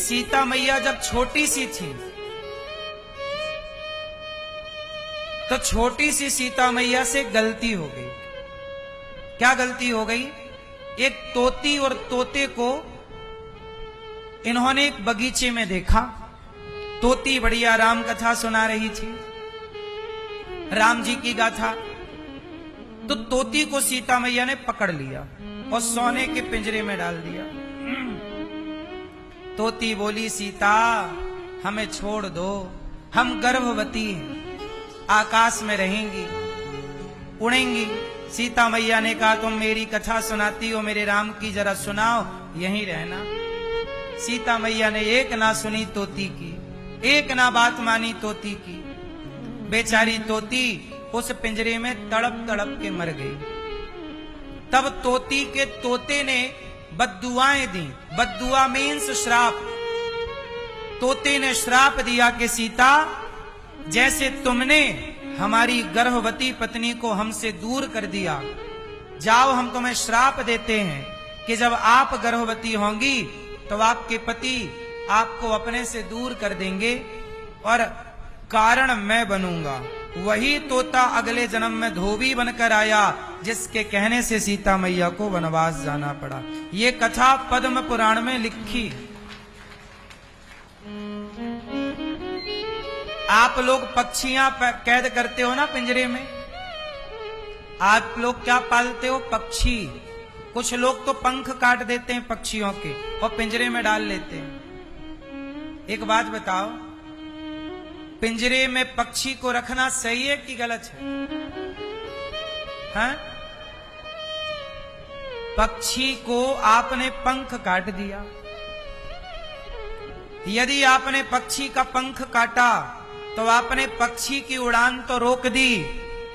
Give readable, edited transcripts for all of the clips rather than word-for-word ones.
सीता मैया जब छोटी सी थी तो छोटी सी सीता मैया से गलती हो गई। क्या गलती हो गई? एक तोती और तोते को इन्होंने एक बगीचे में देखा। तोती बढ़िया राम कथा सुना रही थी, राम जी की गाथा। तो तोती को सीता मैया ने पकड़ लिया और सोने के पिंजरे में डाल दिया। तोती बोली, सीता हमें छोड़ दो, हम गर्भवती हैं, आकाश में रहेंगी, उड़ेंगी। सीता मैया ने कहा, तुम मेरी कथा सुनाती हो, मेरे राम की जरा सुनाओ, यहीं रहना। सीता मैया ने एक ना सुनी तोती की, एक ना बात मानी तोती की। बेचारी तोती उस पिंजरे में तड़प तड़प के मर गई। तब तोती के तोते ने बद्दुआएं दी। बद्दुआ मीन्स श्राप। तोते ने श्राप दिया कि सीता, जैसे तुमने हमारी गर्भवती पत्नी को हमसे दूर कर दिया, जाओ हम तुम्हें श्राप देते हैं कि जब आप गर्भवती होंगी तो आपके पति आपको अपने से दूर कर देंगे और कारण मैं बनूंगा। वही तोता अगले जन्म में धोबी बनकर आया, जिसके कहने से सीता मैया को वनवास जाना पड़ा। ये कथा पद्म पुराण में लिखी। आप लोग पक्षियां कैद करते हो ना पिंजरे में, आप लोग क्या पालते हो? पक्षी। कुछ लोग तो पंख काट देते हैं पक्षियों के और पिंजरे में डाल लेते हैं। एक बात बताओ, पिंजरे में पक्षी को रखना सही है कि गलत है? हैं? पक्षी को आपने पंख काट दिया। यदि आपने पक्षी का पंख काटा तो आपने पक्षी की उड़ान तो रोक दी,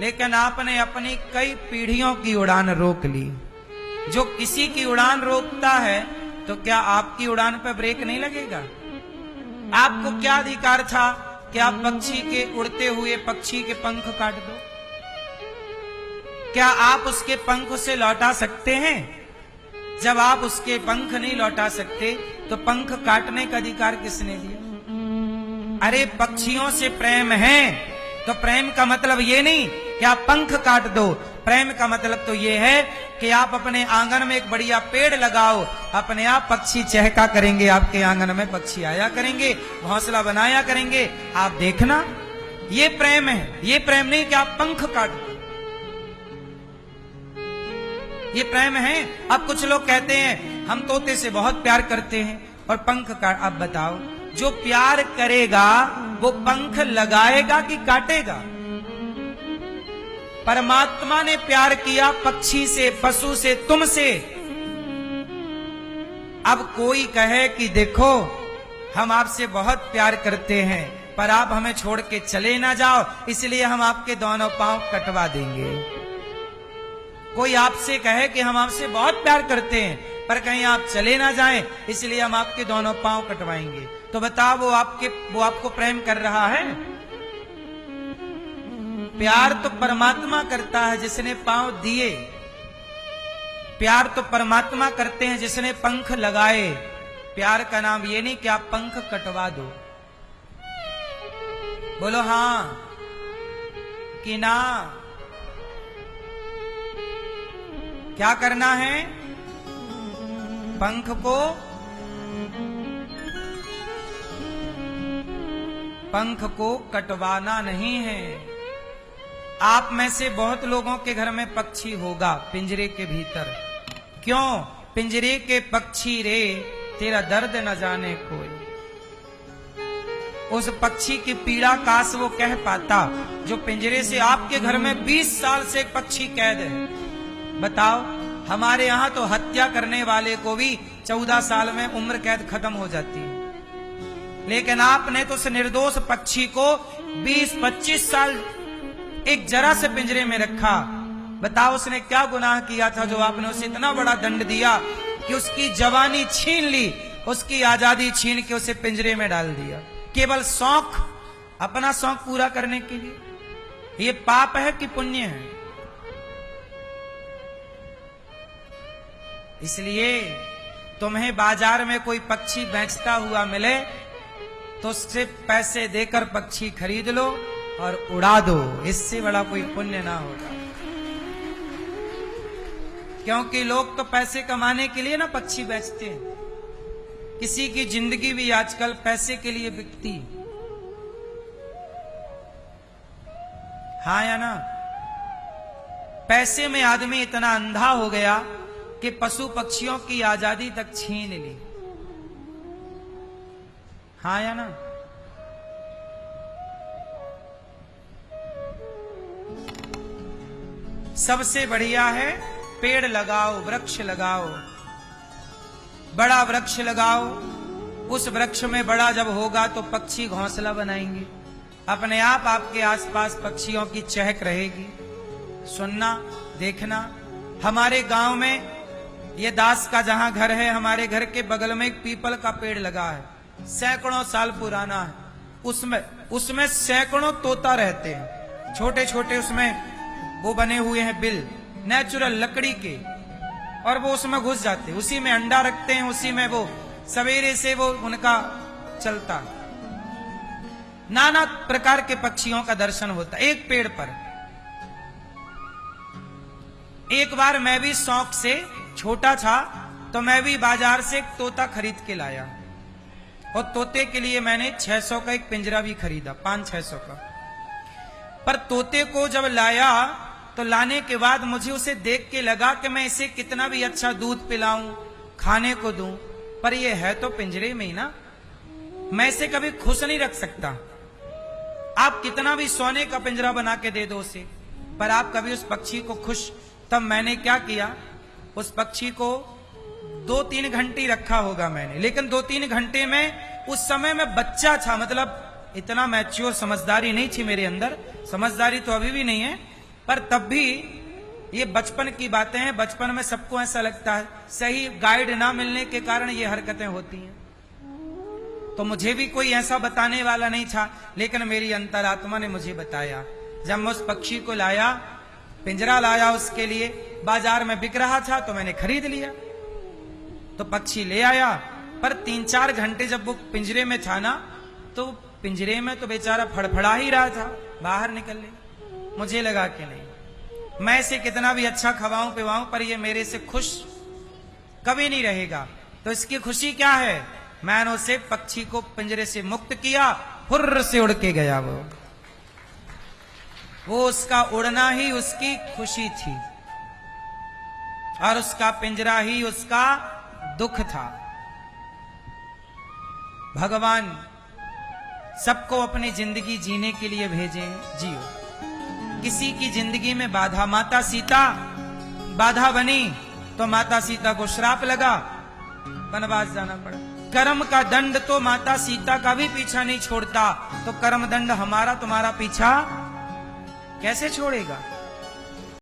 लेकिन आपने अपनी कई पीढ़ियों की उड़ान रोक ली। जो किसी की उड़ान रोकता है तो क्या आपकी उड़ान पर ब्रेक नहीं लगेगा? आपको क्या अधिकार था कि आप पक्षी के, उड़ते हुए पक्षी के पंख काट दो? क्या आप उसके पंख उसे लौटा सकते हैं? जब आप उसके पंख नहीं लौटा सकते तो पंख काटने का अधिकार किसने दिया? अरे पक्षियों से प्रेम है तो प्रेम का मतलब ये नहीं कि आप पंख काट दो। प्रेम का मतलब तो ये है कि आप अपने आंगन में एक बढ़िया पेड़ लगाओ, अपने आप पक्षी चहका करेंगे, आपके आंगन में पक्षी आया करेंगे, घोंसला बनाया करेंगे। आप देखना, ये प्रेम है। ये प्रेम नहीं कि आप पंख काट दो, ये प्रेम है। अब कुछ लोग कहते हैं हम तोते से बहुत प्यार करते हैं और पंख काट। अब बताओ, जो प्यार करेगा वो पंख लगाएगा कि काटेगा? परमात्मा ने प्यार किया पक्षी से, पशु से, तुमसे। अब कोई कहे कि देखो हम आपसे बहुत प्यार करते हैं पर आप हमें छोड़ के चले ना जाओ, इसलिए हम आपके दोनों पांव कटवा देंगे। कोई आपसे कहे कि हम आपसे बहुत प्यार करते हैं पर कहीं आप चले ना जाएं, इसलिए हम आपके दोनों पांव कटवाएंगे। तो बताओ वो आपको प्रेम कर रहा है? प्यार तो परमात्मा करता है जिसने पांव दिए। प्यार तो परमात्मा करते हैं जिसने पंख लगाए। प्यार का नाम ये नहीं कि आप पंख कटवा दो। बोलो हां कि ना? क्या करना है? पंख को कटवाना नहीं है। आप में से बहुत लोगों के घर में पक्षी होगा पिंजरे के भीतर। क्यों? पिंजरे के पक्षी रे तेरा दर्द न जाने कोई। उस पक्षी की पीड़ा काश वो कह पाता जो पिंजरे से आपके घर में 20 साल से एक पक्षी कैद है। बताओ, हमारे यहां तो हत्या करने वाले को भी 14 साल में उम्र कैद खत्म हो जाती है, लेकिन आपने तो उस निर्दोष पक्षी को 20-25 साल एक जरा से पिंजरे में रखा। बताओ उसने क्या गुनाह किया था जो आपने उसे इतना बड़ा दंड दिया कि उसकी जवानी छीन ली, उसकी आजादी छीन के उसे पिंजरे में डाल दिया, केवल शौक, अपना शौक पूरा करने के लिए। ये पाप है कि पुण्य है? इसलिए तुम्हें बाजार में कोई पक्षी बेचता हुआ मिले तो उससे पैसे देकर पक्षी खरीद लो और उड़ा दो, इससे बड़ा कोई पुण्य ना होगा। क्योंकि लोग तो पैसे कमाने के लिए ना पक्षी बेचते हैं। किसी की जिंदगी भी आजकल पैसे के लिए बिकती। हाँ या ना? पैसे में आदमी इतना अंधा हो गया कि पशु पक्षियों की आजादी तक छीन ली। हाँ या ना? सबसे बढ़िया है पेड़ लगाओ, वृक्ष लगाओ, बड़ा वृक्ष लगाओ। उस वृक्ष में बड़ा जब होगा तो पक्षी घोंसला बनाएंगे, अपने आप आपके आसपास पक्षियों की चहक रहेगी। सुनना, देखना। हमारे गांव में ये दास का जहां घर है, हमारे घर के बगल में एक पीपल का पेड़ लगा है, सैकड़ों साल पुराना है। उसमें सैकड़ों तोता रहते हैं, छोटे छोटे उसमें वो बने हुए हैं बिल, नेचुरल लकड़ी के, और वो उसमें घुस जाते हैं, उसी में अंडा रखते हैं, उसी में वो सवेरे से वो उनका चलता है। नाना प्रकार के पक्षियों का दर्शन होता है एक पेड़ पर। एक बार मैं भी शौक से, छोटा था तो मैं भी बाजार से एक तोता खरीद के लाया, और तोते के लिए मैंने 600 का एक पिंजरा भी खरीदा, 500-600 का। पर तोते को जब लाया तो लाने के बाद मुझे उसे देख के लगा कि मैं इसे कितना भी अच्छा दूध पिलाऊं, खाने को दूं, पर ये है तो पिंजरे में ही ना, मैं इसे कभी खुश नहीं रख सकता। आप कितना भी सोने का पिंजरा बना के दे दो उसे, पर आप कभी उस पक्षी को खुश। तब मैंने क्या किया, उस पक्षी को 2-3 घंटे रखा होगा मैंने, लेकिन 2-3 घंटे में, उस समय मैं बच्चा था, मतलब इतना मैच्योर समझदारी नहीं थी मेरे अंदर, समझदारी तो अभी भी नहीं है, पर तब भी ये बचपन की बातें हैं। बचपन में सबको ऐसा लगता है, सही गाइड ना मिलने के कारण ये हरकतें होती हैं। तो मुझे भी कोई ऐसा बताने वाला नहीं था, लेकिन मेरी अंतरात्मा ने मुझे बताया। जब मैं उस पक्षी को लाया, पिंजरा लाया उसके लिए, बाजार में बिक रहा था तो मैंने खरीद लिया, तो पक्षी ले आया। पर 3-4 घंटे जब वो पिंजरे में था ना, तो पिंजरे में तो बेचारा फड़फड़ा ही रहा था, बाहर निकलने। मुझे लगा कि नहीं, मैं इसे कितना भी अच्छा खवाऊं पिवाऊं, पर ये मेरे से खुश कभी नहीं रहेगा। तो इसकी खुशी क्या है, मैंने उसे पक्षी को पिंजरे से मुक्त किया, फुर्र से उड़ के गया। वो उसका उड़ना ही उसकी खुशी थी, और उसका पिंजरा ही उसका दुख था। भगवान सबको अपनी जिंदगी जीने के लिए भेजे, जियो। किसी की जिंदगी में बाधा, माता सीता बाधा बनी तो माता सीता को श्राप लगा, वनवास जाना पड़ा। कर्म का दंड तो माता सीता का भी पीछा नहीं छोड़ता, तो कर्म दंड हमारा तुम्हारा पीछा कैसे छोड़ेगा।